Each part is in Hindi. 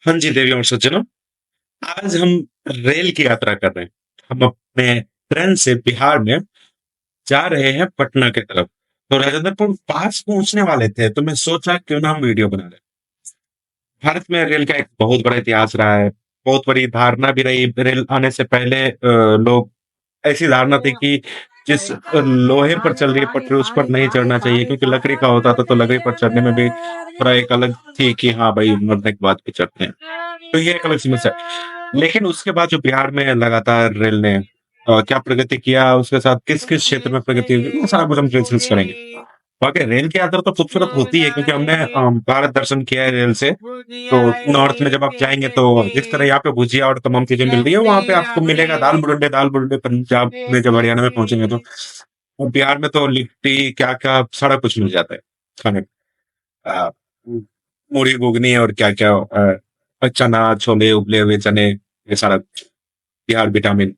हाँ जी, देवी और सज्जनों, आज हम रेल की यात्रा कर रहे हैं। हम अपने ट्रेन से बिहार में जा रहे हैं पटना की तरफ। तो राजेंद्रपुर पास पहुंचने वाले थे, तो मैं सोचा क्यों ना हम वीडियो बना लें। भारत में रेल का एक बहुत बड़ा इतिहास रहा है। बहुत बड़ी धारणा भी रही। रेल आने से पहले लोग ऐसी धारणा थी कि जिस लोहे पर चल रही है पटरी उस पर नहीं चढ़ना चाहिए, क्योंकि लकड़ी का होता था, तो लकड़ी पर चढ़ने में भी थोड़ा एक अलग थी कि हाँ भाई, मरने के बाद भी चढ़ते हैं। तो ये एक अलग समस्या है। लेकिन उसके बाद जो बिहार में लगातार रेल ने क्या प्रगति किया, उसके साथ किस-किस क्षेत्र में प्रगति हुई, वो सारा कुछ हम डिस्कस करेंगे। वाक़ई रेल की यात्रा तो खूबसूरत होती है, क्योंकि हमने भारत दर्शन किया है रेल से। तो नॉर्थ में जब आप जाएँगे तो जिस तरह यहाँ पे भुजिया और तमाम चीज़ें मिल रही है, वहाँ पे आपको मिलेगा दाल-मुरड्डे पंजाब में जब हरियाणा में पहुँचेंगे तो। और बिहार में तो लिट्टी क्या-क्या सारा कुछ मिल जाता है खाने को। पूड़ी, घुगनी और क्या-क्या चना, छोले, उबले हुए चने, ये सारा बिहार विटामिन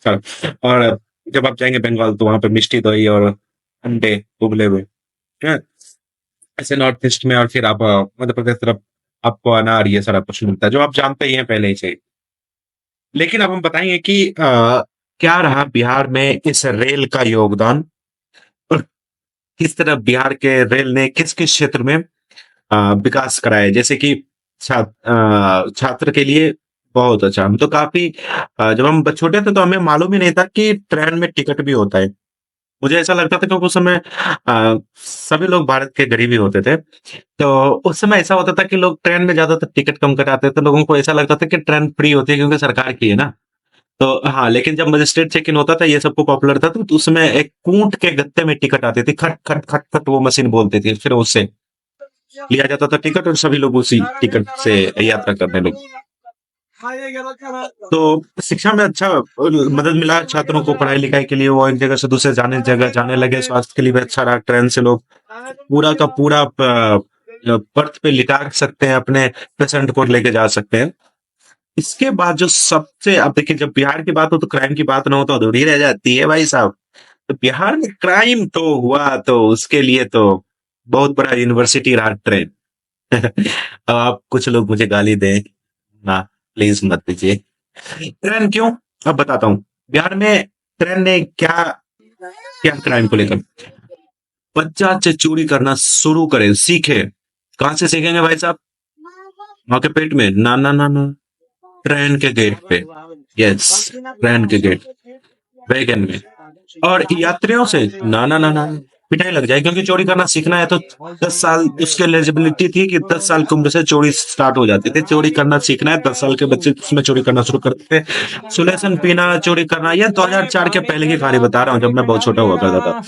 सारा। और जब आप जाएँगे बंगाल तो वहाँ पे मिष्टी दही और अंडे उबले हुए, हैं? ऐसे नॉर्थ ईस्ट में और फिर आप मध्य प्रदेश तरफ आपको अनार ये सारा कुछ मिलता है, जो आप जानते ही हैं पहले ही से। लेकिन अब हम बताएँगे कि क्या रहा बिहार में इस रेल का योगदान और किस तरह बिहार के रेल ने किस-किस क्षेत्र में विकास कराया। जैसे कि छात्र के लिए बहुत अच्छा। हम तो काफ़ी जब हम ब छोटे थे तो हमें मालूम ही नहीं था कि ट्रेन में टिकट भी होता है। मुझे ऐसा लगता था क्योंकि उस समय सभी लोग भारत के गरीब ही होते थे। तो उस समय ऐसा होता था कि लोग ट्रेन में ज़्यादातर टिकट कम कटाते थे। लोगों को ऐसा लगता था कि ट्रेन फ्री होती है क्योंकि सरकार की है ना। तो हाँ, लेकिन जब मजिस्ट्रेट चेक इन होता था, ये सबको पॉपुलर था, तो उसमें एक कूट के गत्ते में टिकट आती थी। खट, खट, खट, खट वो मशीन बोलती थी। फिर उससे लिया जाता था टिकट और सभी लोग उसी टिकट से यात्रा करने लगे। तो शिक्षा में अच्छा मदद मिला छात्रों को पढ़ाई-लिखाई के लिए। वो एक जगह से दूसरे जगह जाने लगे। स्वास्थ्य के लिए भी अच्छा रहा। ट्रेन से लोग पूरा का पूरा बर्थ पे लिटा सकते हैं, अपने पेशेंट को लेके जा सकते हैं। इसके बाद जो सबसे अब देखिए, जब बिहार की बात हो तो क्राइम की बात ना हो तो अधूरी रह जाती है भाई साहब। तो बिहार में क्राइम तो हुआ, तो उसके लिए तो बहुत बड़ा यूनिवर्सिटी रहा ट्रेन। अब आप कुछ लोग मुझे गाली दें, ना प्लीज मत दीजिए। ट्रेन क्यों? अब बताता हूँ। बिहार में ट्रेन ने क्या क्या क्राइम को लेकर बच्चा से चोरी करना शुरू करे, सीखे। कहाँ से सीखेंगे भाई साहब? माँ के पेट में? ना ना ना ना, ट्रेन के गेट पे। यस, ट्रेन के गेट, वैगन में। और यात्रियों से? ना ना ना ना, पिटाई लग जाए, क्योंकि चोरी करना सीखना है तो 10 साल उसकी एलिजिबिलिटी थी कि 10 साल की उम्र से चोरी स्टार्ट हो जाती थी। चोरी करना सीखना है, 10 साल के बच्चे उसमें चोरी करना शुरू करते थे। सुलेसन पीना, चोरी करना, ये 2004 के पहले की कहानी बता रहा हूँ, जब मैं बहुत छोटा हुआ करता था।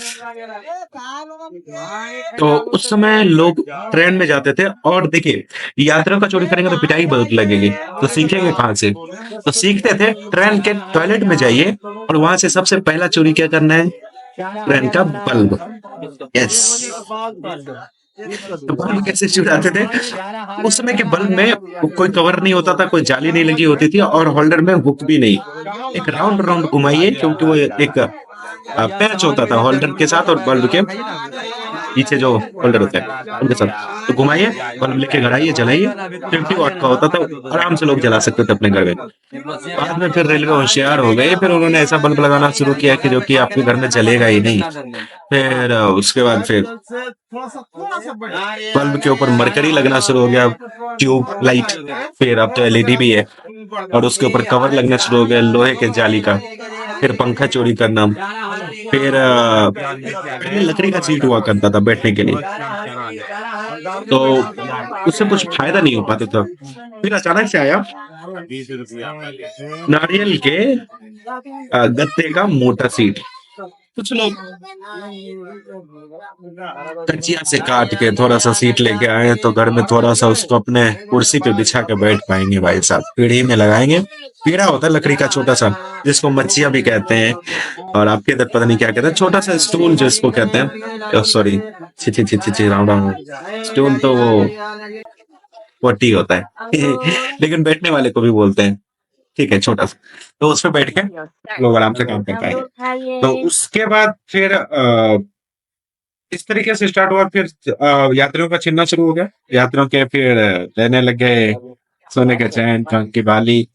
तो उस समय लोग ट्रेन में जाते थे और देखिए, यात्रियों का चोरी करेंगे तो पिटाई बहुत लगेगी, तो सीखेंगे कहाँ से? तो सीखते थे ट्रेन के टॉयलेट में जाइए और वहां से सबसे पहला चोरी क्या करना है? ट्रेन का बल्ब। यस। तो बल्ब कैसे चुराते थे? उस समय के बल्ब में कोई कवर नहीं होता था, कोई जाली नहीं लगी होती थी और होल्डर में हुक भी नहीं। एक राउंड राउंड घुमाइए, क्योंकि वो एक पैच होता था होल्डर के साथ और बल्ब के पीछे जो होल्डर होता है उनके साथ। तो घुमाइए, बल्ब लेके घर आइए, जलाइए। 50 वाट का होता था, आराम से लोग जला सकते थे अपने घर में। बाद में फिर रेलवे होशियार हो गए, फिर उन्होंने ऐसा बल्ब लगाना शुरू किया कि जो कि आपके घर में जलेगा ही नहीं। फिर उसके बाद फिर बल्ब के ऊपर मरकरी लगना शुरू हो गया, ट्यूब लाइट। फिर अब तो एलईडी भी है और उसके ऊपर कवर लगना शुरू हो गया लोहे के जाली का। फिर पंखा चोरी करना। फिर पहले लकड़ी का सीट हुआ करता था बैठने के लिए, तो उससे कुछ फायदा नहीं हो पाता था। फिर अचानक से आया नारियल के गत्ते का मोटा सीट। कुछ लोग कचिया से काट के थोड़ा सा सीट लेके आए तो घर में थोड़ा सा उसको अपने कुर्सी पे बिछा के बैठ पाएंगे भाई साहब। पीढ़ी में लगाएंगे। पीढ़ा होता है लकड़ी का छोटा सा, जिसको मच्छिया भी कहते हैं, और आपके इधर पता नहीं क्या कहते हैं, छोटा सा स्टूल जिसको कहते हैं। सॉरी, छी छी छी छी छी, राम राम। स्टूल तो वो पोटी होता है। लेकिन बैठने वाले को भी बोलते हैं। ठीक है, छोटा सा। तो उस पे बैठ के लोग आराम से काम कर पाएंगे। तो उसके बाद फिर इस तरीके से स्टार्ट हुआ। फिर यात्रियों का छिनना शुरू हो गया। यात्रियों के फिर रहने लग गए सोने का चैन, कान की बाली।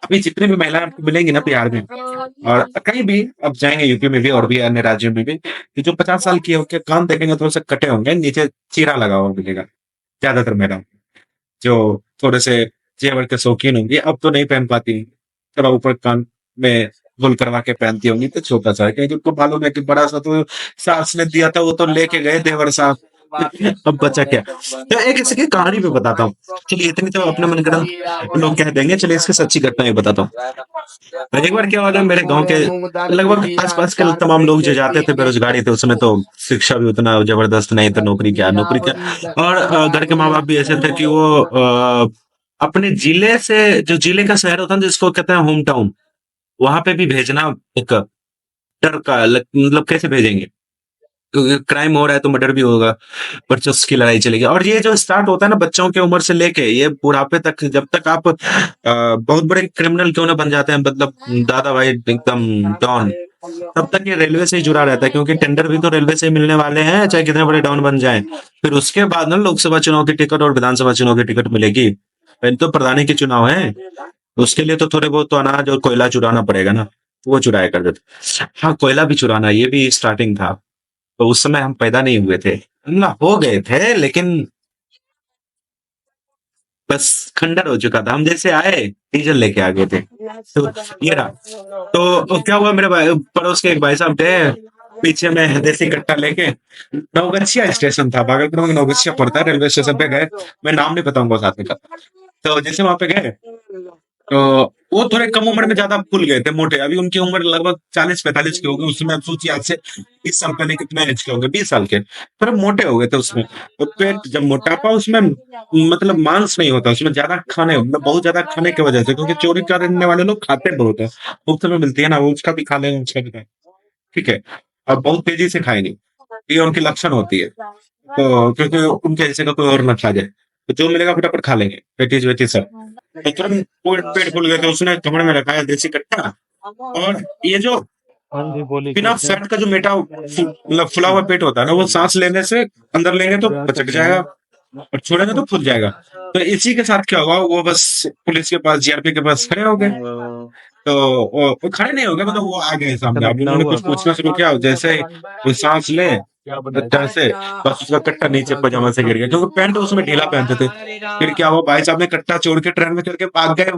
अभी जितने भी महिलाएँ आपको मिलेंगी ना बिहार में और कहीं भी आप जाएँगे यूपी में भी और भी अन्य राज्यों में भी, कि जो 50 साल की है उनके कान देखेंगे थोड़े-से कटे होंगे, नीचे चीरा लगा हुआ मिलेगा, ज़्यादातर महिलाओं को। जो थोड़े से जेवर के शौकीन होंगी, अब तो नहीं पहन पाती, थोड़ा ऊपर कान में होल करवा के पहनती होंगी तो छोटा-सा है, क्योंकि उनको मालूम है कि बड़ा-सा तो सास ने दिया था, वो तो लेके गए देवर साहब, अब बचा क्या? तो एक इसकी कहानी भी बताता हूँ। चलिए इतनी तो अपने मनगढ़ंत लोग कह देंगे, चलिए इसकी सच्ची घटना भी बताता हूँ। तो एक बार क्या हुआ था, मेरे गाँव के लगभग आस-पास के तमाम लोग जो जाते थे बेरोज़गारी थे, उस समय तो शिक्षा भी उतना ज़बरदस्त नहीं था, नौकरी क्या और घर के माँ-बाप भी ऐसे थे कि वो अपने जिले से जो जिले का शहर होता है ना जिसको कहते हैं होम टाउन, वहाँ पे भी भेजना एक डर का मतलब कैसे भेजेंगे? क्योंकि क्राइम हो रहा है तो मर्डर भी होगा, वर्चस्व की लड़ाई चलेगी और ये जो स्टार्ट होता है ना बच्चों की उम्र से लेके ये बुढ़ापे तक जब तक आप बहुत बड़े क्रिमिनल क्यों ना बन जाते हैं मतलब दादा भाई एकदम डॉन, तब तक ये रेलवे से ही जुड़ा रहता है क्योंकि टेंडर भी तो रेलवे से ही मिलने वाले हैं चाहे कितने बड़े डॉन बन जाएं। फिर उसके बाद ना लोकसभा चुनाव की टिकट और विधानसभा चुनाव की टिकट मिलेगी। पहले तो प्रधानी के चुनाव है, उसके लिए तो थोड़े बहुत तो अनाज और कोयला चुराना पड़ेगा ना, वो चुराया करते थे। हाँ, कोयला भी चुराना ये भी स्टार्टिंग था। तो उस समय हम पैदा नहीं हुए थे। ना हो गए थे लेकिन बस खंडर हो चुका था। हम जैसे आए डीजल लेके आ गए थे। तो ये रहा। तो क्या हुआ मेरे भाई पड़ोस के एक भाई साहब थे, पीछे में देसी कट्टा लेके नवगछिया स्टेशन था, भागलपुर में नवगछिया पड़ता है, रेलवे स्टेशन पे गए। मैं नाम नहीं बताऊँगा उस आदमी का। तो जैसे वहाँ पे गए तो वो थोड़े कम उम्र में ज़्यादा फूल गए थे, मोटे। अभी उनकी उम्र लगभग 40-45 की होगी। उस समय आप सोचिए आज से 20 साल पहले कितने एज के होंगे, 20 साल के। थोड़े मोटे हो गए थे उसमें। तो पेट जब मोटापा उसमें मतलब मांस नहीं होता, उसमें ज़्यादा खाने मतलब बहुत ज़्यादा खाने की वजह से क्योंकि चोरी करने वाले लोग खाते बहुत हैं। मुफ्त में मिलती है ना, वो उसका भी खा लेंगे, उसका भी खाएँ। ठीक है? और बहुत तेज़ी से खाएँगे। ये उनकी लक्षण होती है। तो क्योंकि उनके जैसे का कोई और ना खा जाए। तो जो मिलेगा फटाफट खा लेंगे, पेटीज-वेटीज सब। तो तुरंत पेट फूल गया तो उसने कमरे में रखा है देसी कट्टा और ये जो हाँ जी, बोलिए बिना कैसे? फैट का जो मतलब फुला हुआ पेट होता है ना, वो सांस लेने से अंदर लेंगे तो क्या पचक करते जाएगा हैं? और छोड़ेंगे तो फूल जाएगा। तो इसी के साथ क्या हुआ, वो बस पुलिस के पास, जीआरपी के पास खड़े हो गए। तो वो खड़े नहीं हो गए, मतलब वो आ गए सामने। चलो अब क्या उन्होंने हुआ? कुछ पूछना शुरू किया, जैसे ही वो सांस ले क्या कट्टा बताए? से, बस उसका कट्टा नीचे पजामा से गिर गया क्योंकि पैंट उसमें ढीला पहनते थे। फिर क्या हुआ, भाई साहब ने कट्टा छोड़ के ट्रेन में चढ़ के भाग गए।